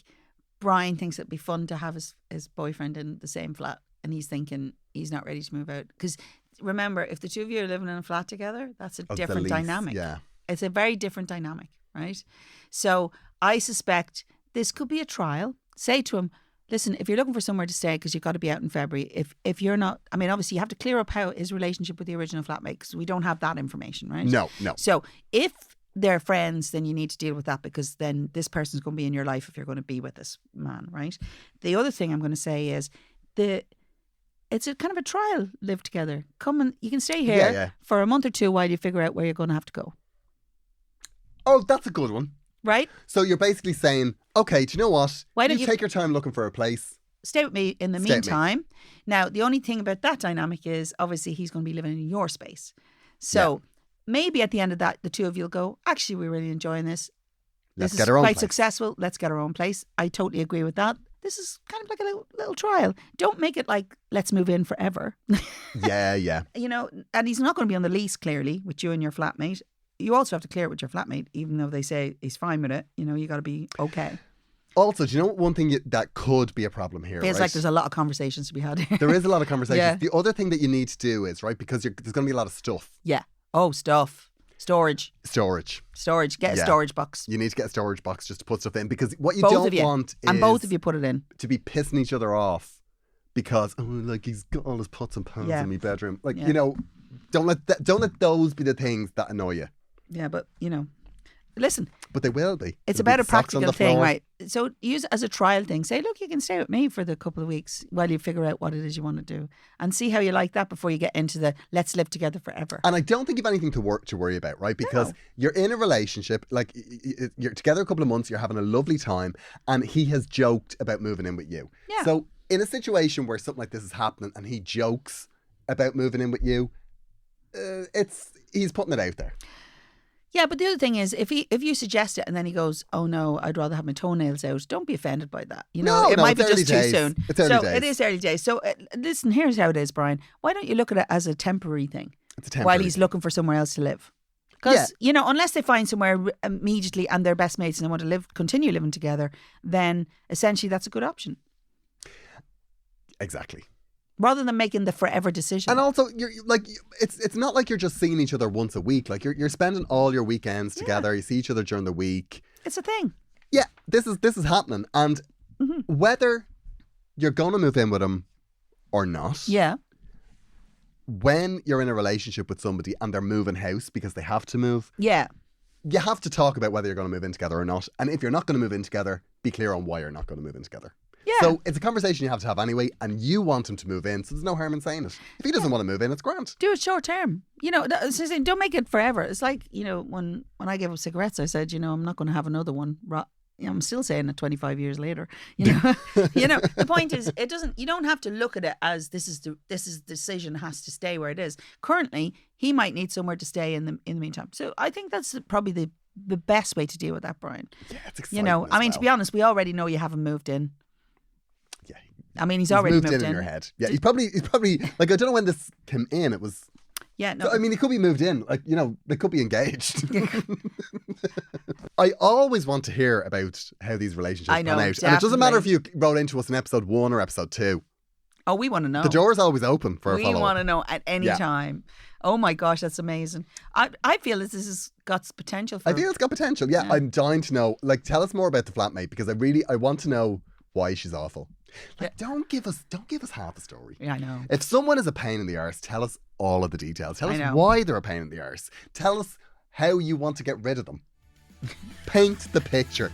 Brian thinks it'd be fun to have his boyfriend in the same flat and he's thinking he's not ready to move out. Because remember, if the two of you are living in a flat together, that's a different dynamic. Yeah. It's a very different dynamic, right? So I suspect this could be a trial. Say to him, listen, if you're looking for somewhere to stay, because you've got to be out in February, if you're not, I mean, obviously you have to clear up how his relationship with the original flatmate, because we don't have that information, right? No. So if they're friends, then you need to deal with that, because then this person's going to be in your life if you're going to be with this man, right? The other thing I'm going to say is it's a kind of a trial live together. Come and you can stay here for a month or two while you figure out where you're going to have to go. Oh, that's a good one. Right? So you're basically saying, okay, do you know what? Why don't you take your time looking for a place? Stay with me in the meantime. Now, the only thing about that dynamic is obviously he's going to be living in your space. So maybe at the end of that, the two of you will go, actually, we're really enjoying this. Let's This get is our own quite place. successful. Let's get our own place. I totally agree with that. This is kind of like a little trial. Don't make it like, let's move in forever. Yeah. You know, and he's not going to be on the lease, clearly, with you and your flatmate. You also have to clear it with your flatmate, even though they say he's fine with it. You know, you got to be okay. Also, do you know one thing that could be a problem here? Feels right? like there's a lot of conversations to be had here. There is a lot of conversations. Yeah. The other thing that you need to do is, right, because there's going to be a lot of stuff. Yeah. Oh, stuff. Storage. Get a storage box. You need to get a storage box just to put stuff in, because what you Both don't of you. want is And both of you put it in. to be pissing each other off because, like, he's got all his pots and pans in my bedroom. Like, you know, don't let those be the things that annoy you. Yeah, but, you know, listen. But they will be. It's There'll about be a socks on practical the thing, floor. right? So use it as a trial thing. Say, look, you can stay with me for the couple of weeks while you figure out what it is you want to do, and see how you like that before you get into the let's live together forever. And I don't think you've anything to worry about, right? Because you're in a relationship, like you're together a couple of months, you're having a lovely time, and he has joked about moving in with you. Yeah. So in a situation where something like this is happening and he jokes about moving in with you, he's putting it out there. Yeah, but the other thing is, if you suggest it and then he goes, "Oh no, I'd rather have my toenails out," don't be offended by that. You know, it might be just too soon. It's early days. It is early days. So listen, here's how it is, Brian. Why don't you look at it as a temporary thing? It's a temporary while he's thing. looking for somewhere else to live. Because you know, unless they find somewhere immediately and they're best mates and they want to continue living together, then essentially that's a good option. Exactly. Rather than making the forever decision. And also, you're like, it's not like you're just seeing each other once a week. Like you're spending all your weekends together. You see each other during the week. It's a thing. Yeah, this is happening, and whether you're going to move in with him or not. Yeah. When you're in a relationship with somebody and they're moving house because they have to move. Yeah. You have to talk about whether you're going to move in together or not. And if you're not going to move in together, be clear on why you're not going to move in together. Yeah. So it's a conversation you have to have anyway, and you want him to move in, so there's no harm in saying it. If he doesn't want to move in, it's grand. Do it short term. You know, don't make it forever. It's like, you know, when I gave up cigarettes, I said, you know, I'm not going to have another one. You know, I'm still saying it 25 years later. You know, you know. The point is, you don't have to look at it as this is the decision has to stay where it is. Currently, he might need somewhere to stay in the meantime. So I think that's probably the best way to deal with that, Brian. Yeah, it's exciting. You know, I mean, to be honest, we already know you haven't moved in. Yeah. I mean, he's already moved in your head. Yeah, he's probably like, I don't know when this came in. It was. Yeah, no. So, I mean, he could be moved in. Like, you know, they could be engaged. I always want to hear about how these relationships I know, pan out. And it doesn't matter if definitely. you wrote into us in episode 1 or episode 2. Oh, we want to know. The door's always open for a We follow-up. want to know at any time. Oh my gosh, that's amazing. I feel that this has got potential for. I feel it's got potential. Yeah, I'm dying to know. Like, tell us more about the flatmate, because I want to know why she's awful. Like, don't give us half a story. Yeah, I know. If someone is a pain in the arse, tell us all of the details. Tell I us know. why they're a pain in the arse. Tell us how you want to get rid of them. Paint the picture.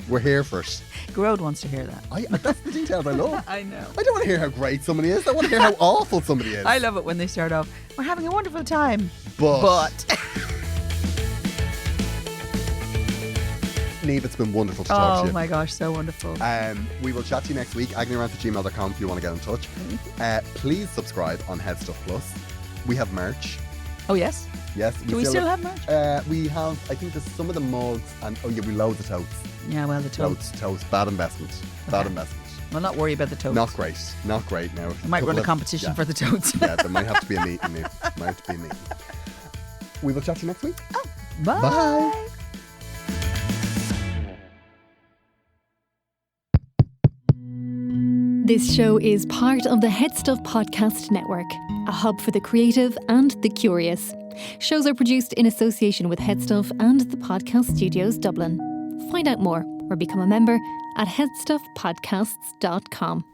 We're here for it. Gearoid wants to hear that. That's the details I love. I know. I don't want to hear how great somebody is. I want to hear how awful somebody is. I love it when they start off, we're having a wonderful time. But Niamh, it's been wonderful to talk to you. Oh my gosh, so wonderful. We will chat to you next week. agneyaround@gmail.com if you want to get in touch. Please subscribe on Headstuff Plus. We have merch. Oh yes? Yes. Do we still have merch? We have, I think there's some of the mugs and, we loads of totes. Yeah, well, the totes. Totes. Bad investment. Bad investment. Well, not worry about the totes. Not great now. I might run a competition for the totes. Yeah, there might have to be a meeting. We will chat to you next week. Oh, bye. Bye. This show is part of the Headstuff Podcast Network, a hub for the creative and the curious. Shows are produced in association with Headstuff and the Podcast Studios Dublin. Find out more or become a member at headstuffpodcasts.com.